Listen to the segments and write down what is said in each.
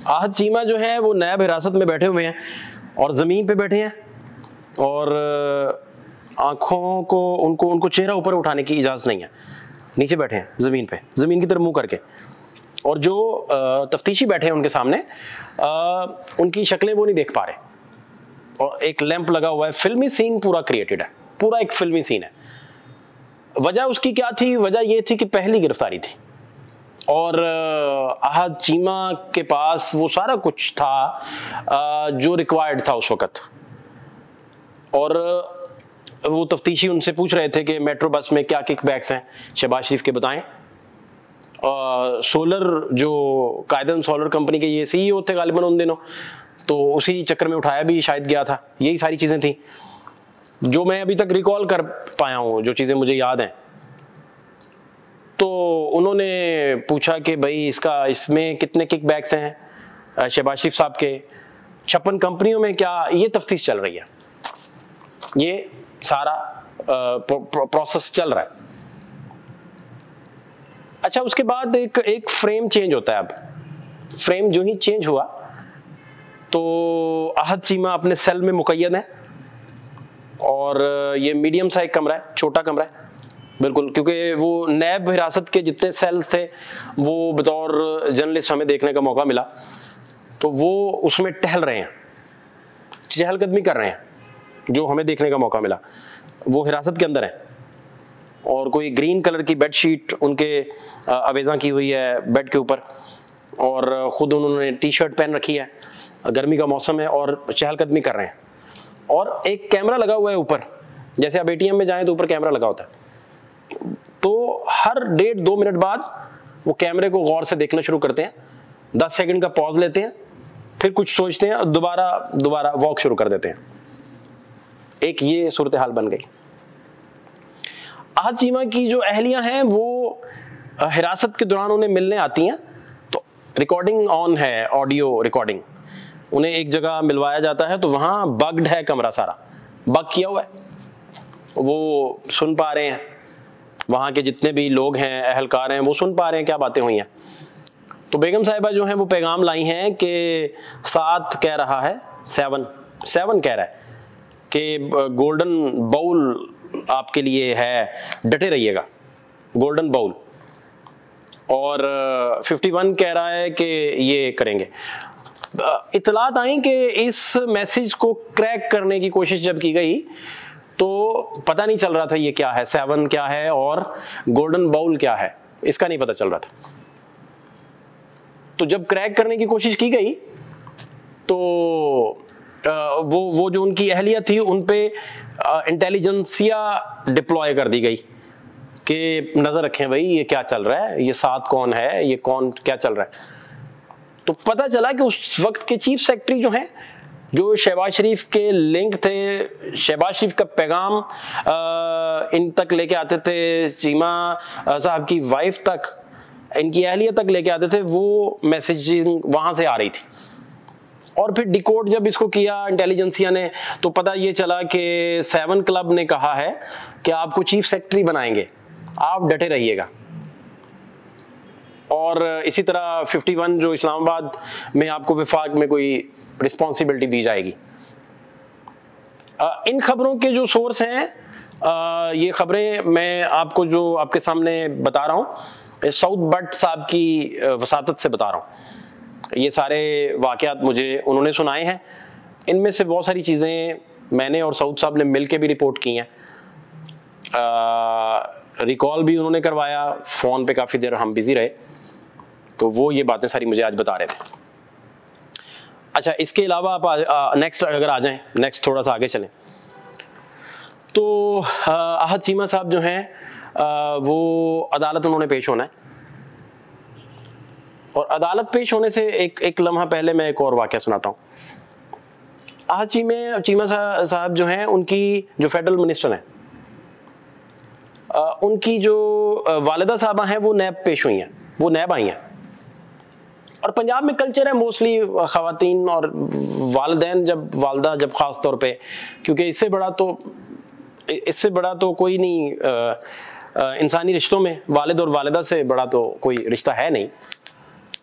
आहत चीमा जो है वो नैब हिरासत में बैठे हुए हैं और ज़मीन पे बैठे हैं और आँखों को उनको चेहरा ऊपर उठाने की इजाज़त नहीं है, नीचे बैठे हैं ज़मीन पे, ज़मीन की तरफ मुँह करके। और जो तफ्तीशी बैठे हैं उनके सामने उनकी शक्लें वो नहीं देख पा रहे और एक लैंप लगा हुआ है। फिल्मी सीन पूरा क्रिएटेड है, पूरा एक फिल्मी सीन है। वजह उसकी क्या थी? वजह ये थी कि पहली गिरफ्तारी थी और आहत चीमा के पास वो सारा कुछ था जो रिक्वायर्ड था उस वक़्त। और वो तफ्तीशी उनसे पूछ रहे थे कि मेट्रो बस में क्या किकबैक्स हैं, शहबाज शरीफ के बताएं। सोलर जो कायदन सोलर कंपनी के ये CEO थे गालिबन उन दिनों, तो उसी चक्कर में उठाया भी शायद गया था। यही सारी चीज़ें थी जो मैं अभी तक रिकॉल कर पाया हूँ, जो चीज़ें मुझे याद हैं। तो उन्होंने पूछा कि भाई इसमें कितने किकबैक्स हैं शहबाज शरीफ साहब के, 56 कंपनियों में क्या, ये तफ्तीश चल रही है, ये सारा प्रोसेस चल रहा है। अच्छा, उसके बाद एक फ्रेम चेंज होता है। अब फ्रेम जो ही चेंज हुआ तो आहत चीमा अपने सेल में मुक़य्यद है और ये मीडियम सा एक कमरा है, छोटा कमरा है बिल्कुल, क्योंकि वो नैब हिरासत के जितने सेल्स थे वो बतौर जर्नलिस्ट हमें देखने का मौका मिला, तो वो उसमें टहल रहे हैं, चहलकदमी कर रहे हैं, जो हमें देखने का मौका मिला। वो हिरासत के अंदर है और कोई ग्रीन कलर की बेडशीट उनके अवेज़ा की हुई है बेड के ऊपर और ख़ुद उन्होंने टी-शर्ट पहन रखी है, गर्मी का मौसम है और चहलकदमी कर रहे हैं। और एक कैमरा लगा हुआ है ऊपर, जैसे आप ATM में जाएं तो ऊपर कैमरा लगा होता है, तो हर 1.5-2 मिनट बाद वो कैमरे को गौर से देखना शुरू करते हैं, 10 सेकंड का पॉज लेते हैं, फिर कुछ सोचते हैं और दोबारा वॉक शुरू कर देते हैं। एक ये सूरत हाल बन गई। आहत चीमा की जो अहलियां हैं वो हिरासत के दौरान उन्हें मिलने आती हैं, तो रिकॉर्डिंग ऑन है, ऑडियो रिकॉर्डिंग। उन्हें एक जगह मिलवाया जाता है तो वहाँ बग्ड है, कमरा सारा बग किया हुआ है, वो सुन पा रहे हैं, वहाँ के जितने भी लोग हैं, अहलकार हैं, वो सुन पा रहे हैं क्या बातें हुई हैं। तो बेगम साहिबा जो हैं वो पैगाम लाई हैं कि 7 कह रहा है, 7 कह रहा है कि गोल्डन बाउल आपके लिए है, डटे रहिएगा, गोल्डन बाउल। और 51 कह रहा है कि ये करेंगे। इतलात आई कि इस मैसेज को क्रैक करने की कोशिश जब की गई तो पता नहीं चल रहा था ये क्या है, 7 क्या है और गोल्डन बाउल क्या है, इसका नहीं पता चल रहा था। तो जब क्रैक करने की कोशिश की गई तो वो जो उनकी अहलिया थी उन पे इंटेलिजेंसिया डिप्लॉय कर दी गई कि नजर रखें भाई ये क्या चल रहा है, ये 7 कौन है, ये कौन क्या चल रहा है। तो पता चला कि उस वक्त के चीफ सेक्रेटरी जो हैं, जो शहबाज शरीफ के लिंक थे, शहबाज शरीफ का पैगाम इन तक लेके आते थे, चीमा साहब की वाइफ तक, इनकी अहलिया तक लेके आते थे, वो मैसेजिंग वहां से आ रही थी। और फिर डिकोड जब इसको किया इंटेलिजेंसिया ने तो पता ये चला कि 7 क्लब ने कहा है कि आपको चीफ सेक्रेटरी बनाएंगे, आप डटे रहिएगा। और इसी तरह 51 जो इस्लामाबाद में आपको विफाक में कोई रिस्पॉन्सिबिलिटी दी जाएगी। इन खबरों के जो सोर्स हैं, ये खबरें मैं आपको जो आपके सामने बता रहा हूँ, सऊद बट साहब की वसातत से बता रहा हूँ। ये सारे वाक़यात मुझे उन्होंने सुनाए हैं। इनमें से बहुत सारी चीज़ें मैंने और सऊद साहब ने मिल के भी रिपोर्ट की हैं, रिकॉल भी उन्होंने करवाया, फ़ोन पे काफ़ी देर हम बिज़ी रहे, तो वो ये बातें सारी मुझे आज बता रहे थे। अच्छा, इसके अलावा आप नेक्स्ट अगर आ जाएं, नेक्स्ट थोड़ा सा आगे चलें, तो आहत चीमा साहब जो हैं वो अदालत उन्होंने पेश होना है। और अदालत पेश होने से एक लम्हा पहले मैं एक और वाक़या सुनाता हूँ। आहत चीमा साहब जो हैं, उनकी जो फेडरल मिनिस्टर हैं, उनकी जो वालिदा साहबा हैं वो नैब पेश हुई हैं, वो नैब आई हैं। और पंजाब में कल्चर है मोस्टली ख़वातीन और वालिदैन वालदा जब ख़ास तौर पे, क्योंकि इससे बड़ा तो कोई नहीं इंसानी रिश्तों में, वालिद और वालिदा से बड़ा तो कोई रिश्ता है नहीं।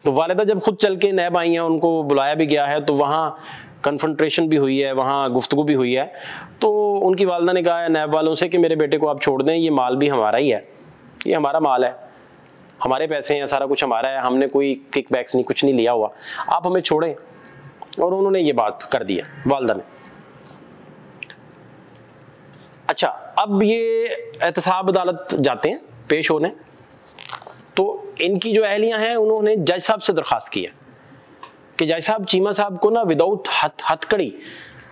तो वालिदा जब खुद चल के नैब आई हैं, उनको बुलाया भी गया है, तो वहाँ कन्फ्रंट्रेशन भी हुई है, वहाँ गुफ्तगू भी हुई है। तो उनकी वालिदा ने कहा है नैब वालों से कि मेरे बेटे को आप छोड़ दें, ये माल भी हमारा ही है, ये हमारा माल है, हमारे पैसे हैं, सारा कुछ हमारा है, हमने कोई किकबैक्स नहीं, कुछ नहीं लिया हुआ, आप हमें छोड़ें। और उन्होंने ये बात कर दी है वालिदा ने। अच्छा, अब ये एहतसाब अदालत जाते हैं पेश होने, तो इनकी जो अहलियां हैं उन्होंने जज साहब से दरख्वास्त की है कि जज साहब चीमा साहब को ना विदाउट हथकड़ी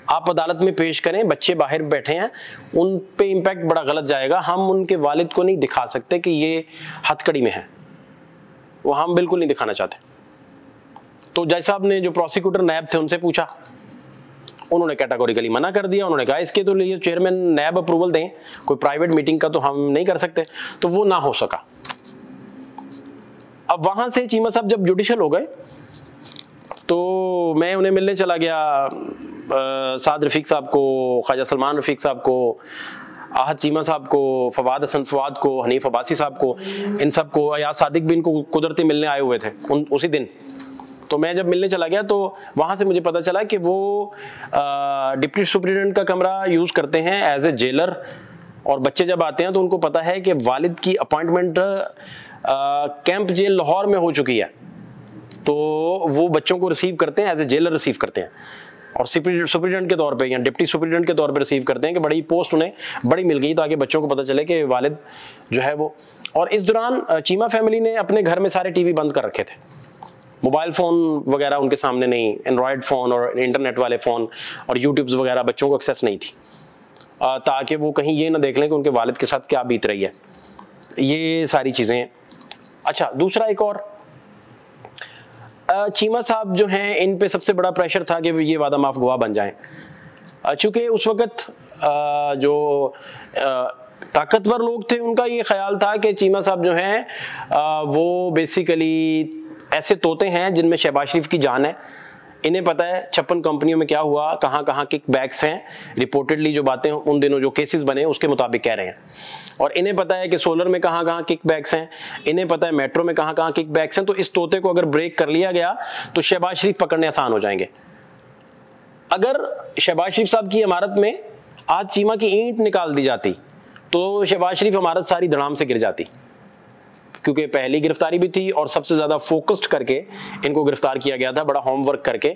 आप अदालत में पेश करें, बच्चे बाहर बैठे हैं, उन पे इम्पैक्ट बड़ा गलत जाएगा, हम उनके वालिद को नहीं दिखा सकते कि ये हथकड़ी में है, वो हम बिल्कुल नहीं दिखाना चाहते। तो जज साहब ने जो प्रोसिक्यूटर नैब थे उनसे पूछा, उन्होंने कैटेगोरिकली मना कर दिया। उन्होंने कहा इसके तो लिए चेयरमैन नैब अप्रूवल दें, कोई प्राइवेट मीटिंग का तो हम नहीं कर सकते, तो वो ना हो सका। अब वहां से चीमा साहब जब जुडिशल हो गए तो मैं उन्हें मिलने चला गया, साद रफीक साहब को, ख्वाजा सलमान रफीक साहब को, आहद चीमा साहब को, फवाद हसन फवाद को, हनीफ अब्बासी साहब को, इन सब को, या सादिक भी इनको कुदरती मिलने आए हुए थे उसी दिन। तो मैं जब मिलने चला गया तो वहाँ से मुझे पता चला कि वो डिप्टी सुपरिटेंडेंट का कमरा यूज़ करते हैं एज ए जेलर, और बच्चे जब आते हैं तो उनको पता है कि वालिद की अपॉइंटमेंट कैंप जेल लाहौर में हो चुकी है, तो वो बच्चों को रिसीव करते हैं, एज ए जेलर रिसीव करते हैं, और सुपरिटेंडेंट के तौर पे या डिप्टी सुपरिटेंडेंट के तौर पे रिसीव करते हैं कि बड़ी पोस्ट उन्हें बड़ी मिल गई, ताकि बच्चों को पता चले कि वालिद जो है वो। और इस दौरान चीमा फैमिली ने अपने घर में सारे टीवी बंद कर रखे थे, मोबाइल फ़ोन वगैरह उनके सामने नहीं, एंड्रॉयड फ़ोन और इंटरनेट वाले फ़ोन और यूट्यूब्स वगैरह बच्चों को एक्सेस नहीं थी, ताकि वो कहीं ये ना देख लें कि उनके वालिद के साथ क्या बीत रही है, ये सारी चीज़ें। अच्छा, दूसरा एक और, चीमा साहब जो हैं इन पे सबसे बड़ा प्रेशर था कि ये वादा माफ गवाह बन जाएं, चूँकि उस वक़्त जो ताकतवर लोग थे उनका ये ख्याल था कि चीमा साहब जो हैं वो बेसिकली ऐसे तोते हैं जिनमें शहबाज शरीफ की जान है। इन्हें पता है 56 कंपनियों में क्या हुआ, कहाँ कहाँ किक बैक्स हैं, रिपोर्टेडली जो बातें उन दिनों जो केसेस बने उसके मुताबिक कह रहे हैं, और इन्हें पता है कि सोलर में कहाँ कहाँ किक बैक्स हैं, इन्हें पता है मेट्रो में कहाँ कहाँ किक बैक्स हैं। तो इस तोते को अगर ब्रेक कर लिया गया तो शहबाज शरीफ पकड़ने आसान हो जाएंगे। अगर शहबाज शरीफ साहब की इमारत में आज चीमा की ईंट निकाल दी जाती तो शहबाज शरीफ इमारत सारी धड़ाम से गिर जाती, क्योंकि पहली गिरफ्तारी भी थी और सबसे ज्यादा फोकस्ड करके इनको गिरफ्तार किया गया था, बड़ा होमवर्क करके।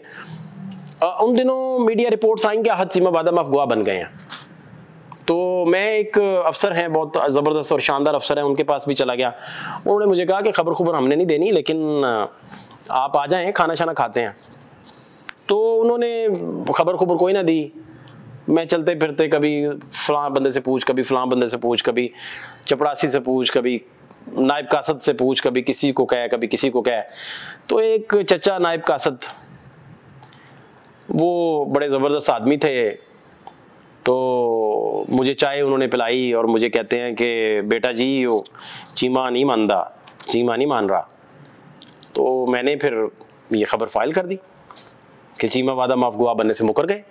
उन दिनों मीडिया रिपोर्ट्स आएंगे आहद चीमा वादा माफ गवाह बन गए हैं। तो मैं एक अफसर हैं, बहुत ज़बरदस्त और शानदार अफसर हैं, उनके पास भी चला गया। उन्होंने मुझे कहा कि खबर हमने नहीं देनी, लेकिन आप आ जाएं, खाना शाना खाते हैं। तो उन्होंने खबर कोई ना दी। मैं चलते फिरते कभी फलां बंदे से पूछ, कभी फलां बंदे से पूछ, कभी चपड़ासी से पूछ, कभी नायब कासद से पूछ, कभी किसी को कहे, कभी किसी को कहे। तो एक चचा नायब कासद, वो बड़े ज़बरदस्त आदमी थे, तो मुझे चाय उन्होंने पिलाई और मुझे कहते हैं कि बेटा जी वो चीमा नहीं मानता, चीमा नहीं मान रहा। तो मैंने फिर ये खबर फाइल कर दी कि चीमा वादा माफ गवाह बनने से मुकर गए,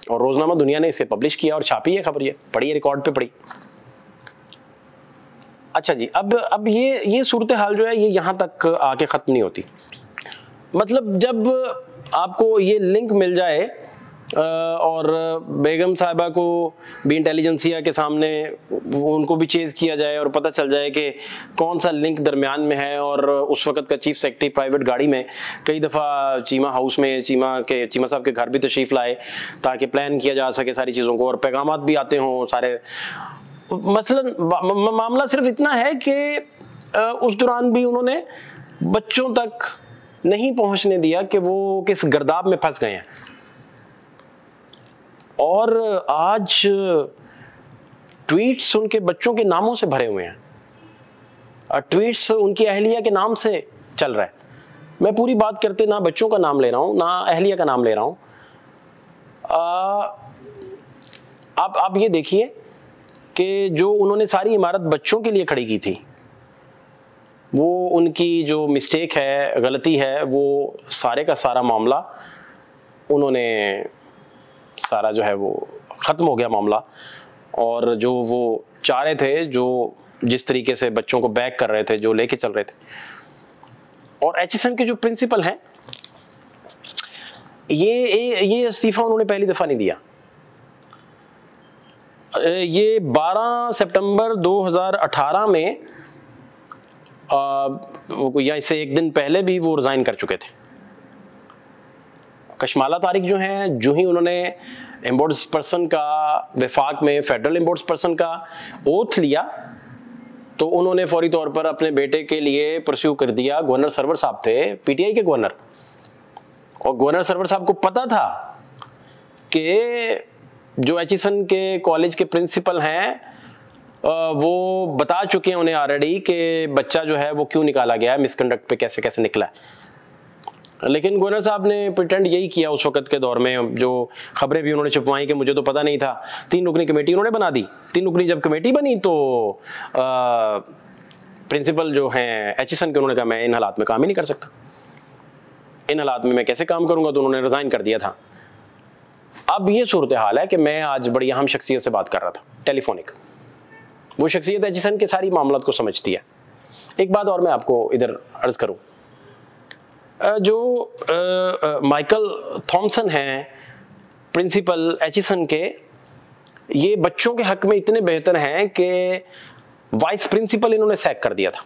और रोजनामा दुनिया ने इसे पब्लिश किया और छापी है खबर, ये पढ़ी है, रिकॉर्ड पे पढ़ी। अच्छा जी, अब ये सूरत हाल जो है ये यहाँ तक आके ख़त्म नहीं होती। मतलब जब आपको ये लिंक मिल जाए और बेगम साहिबा को भी इंटेलिजेंसिया के सामने उनको भी चेज़ किया जाए और पता चल जाए कि कौन सा लिंक दरमियान में है, और उस वक़्त का चीफ सेक्रेटरी प्राइवेट गाड़ी में कई दफ़ा चीमा हाउस में चीमा साहब के घर भी तशरीफ़ लाए ताकि प्लान किया जा सके सारी चीज़ों को, और पैगामात भी आते हों सारे। मसलन मामला सिर्फ इतना है कि उस दौरान भी उन्होंने बच्चों तक नहीं पहुंचने दिया कि वो किस गर्दाब में फंस गए हैं। और आज ट्वीट्स उनके बच्चों के नामों से भरे हुए हैं, ट्वीट्स उनकी अहलिया के नाम से चल रहा है। मैं पूरी बात करते ना बच्चों का नाम ले रहा हूं ना अहलिया का नाम ले रहा हूं। आप ये देखिए कि जो उन्होंने सारी इमारत बच्चों के लिए खड़ी की थी, वो उनकी जो मिस्टेक है, गलती है, वो सारे का सारा मामला उन्होंने सारा जो है वो ख़त्म हो गया मामला। और जो वो चाह रहे थे, जो जिस तरीके से बच्चों को बैक कर रहे थे, जो लेके चल रहे थे, और एचिसन के जो प्रिंसिपल हैं, ये इस्तीफा उन्होंने पहली दफा नहीं दिया। ये 12 सितंबर 2018 में या इससे एक दिन पहले भी वो रिजाइन कर चुके थे। कशमाला तारिक जो हैं, जो ही उन्होंने इम्पोर्ट्स पर्सन का वफाक में फेडरल इम्पोर्ट्स पर्सन का ओथ लिया, तो उन्होंने फौरी तौर पर अपने बेटे के लिए परस्यू कर दिया। गवर्नर सरवर साहब थे, पीटीआई के गवर्नर, और गवर्नर सरवर साहब को पता था कि जो एचिसन के कॉलेज के प्रिंसिपल हैं वो बता चुके हैं उन्हें ऑलरेडी कि बच्चा जो है वो क्यों निकाला गया है, मिसकंडक्ट पे कैसे कैसे निकला है। लेकिन गवर्नर साहब ने प्रिटेंड यही किया उस वक्त के दौर में, जो खबरें भी उन्होंने छुपवाई कि मुझे तो पता नहीं था। 3 रुकनी कमेटी उन्होंने बना दी। 3 रुकनी जब कमेटी बनी तो प्रिंसिपल जो हैं एचिसन के, उन्होंने कहा मैं इन हालात में काम ही नहीं कर सकता, इन हालात में मैं कैसे काम करूंगा, तो उन्होंने रिजाइन कर दिया था। अब ये सूरत हाल है कि मैं आज बड़ी अहम शख्सियत से बात कर रहा था, टेलीफोनिक। वो शख्सियत एचिसन के सारी मामलात को समझती है। एक बात और मैं आपको इधर अर्ज करूं, जो माइकल थॉमसन हैं प्रिंसिपल एचिसन के, ये बच्चों के हक में इतने बेहतर हैं कि वाइस प्रिंसिपल इन्होंने सैक कर दिया था।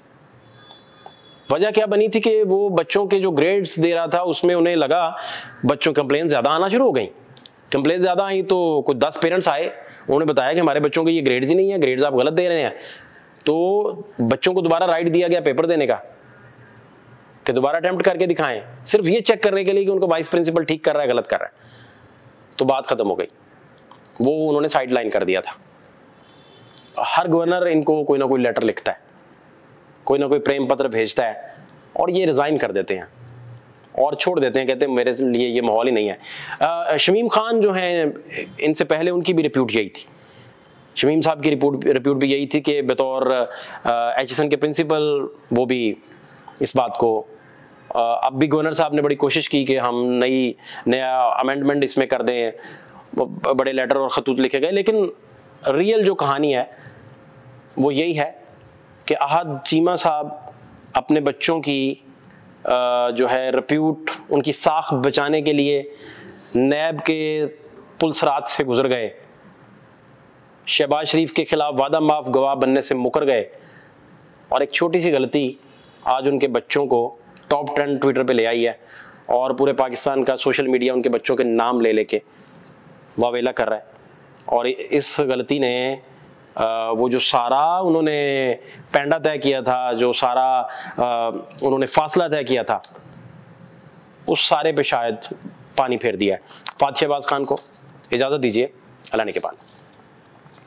वजह क्या बनी थी कि वो बच्चों के जो ग्रेड्स दे रहा था उसमें उन्हें लगा बच्चों कंप्लेन ज़्यादा आना शुरू हो गई। कंप्लेन ज़्यादा आई तो कुछ 10 पेरेंट्स आए, उन्होंने बताया कि हमारे बच्चों के ये ग्रेड्स ही नहीं है, ग्रेड्स आप गलत दे रहे हैं। तो बच्चों को दोबारा राइट दिया गया पेपर देने का कि दोबारा अटेम्प्ट करके दिखाएं, सिर्फ ये चेक करने के लिए कि उनको वाइस प्रिंसिपल ठीक कर रहा है गलत कर रहा है। तो बात खत्म हो गई, वो उन्होंने साइडलाइन कर दिया था। हर गवर्नर इनको कोई ना कोई लेटर लिखता है, कोई ना कोई प्रेम पत्र भेजता है, और ये रिजाइन कर देते हैं और छोड़ देते हैं, कहते हैं मेरे लिए ये माहौल ही नहीं है। शमीम खान जो हैं, इनसे पहले उनकी भी रिप्यूट यही थी। शमीम साहब की रिप्यूट भी यही थी कि बतौर एचिसन के प्रिंसिपल वो भी इस बात को, अब भी गवर्नर साहब ने बड़ी कोशिश की कि हम नया अमेंडमेंट इसमें कर दें, बड़े लेटर और खतूत लिखे गए, लेकिन रियल जो कहानी है वो यही है कि अहद चीमा साहब अपने बच्चों की जो है रिप्यूट, उनकी साख बचाने के लिए नैब के पुलसरात से गुजर गए, शहबाज शरीफ के खिलाफ वादा माफ गवाह बनने से मुकर गए, और एक छोटी सी गलती आज उनके बच्चों को टॉप ट्रेंड ट्विटर पे ले आई है, और पूरे पाकिस्तान का सोशल मीडिया उनके बच्चों के नाम ले लेके वावेला कर रहा है। और इस गलती ने वो जो सारा उन्होंने पैंडा तय किया था, जो सारा उन्होंने फासला तय किया था, उस सारे पे शायद पानी फेर दिया है। फात शहबाज खान को इजाज़त दीजिए, अल्लाह ने के बाद।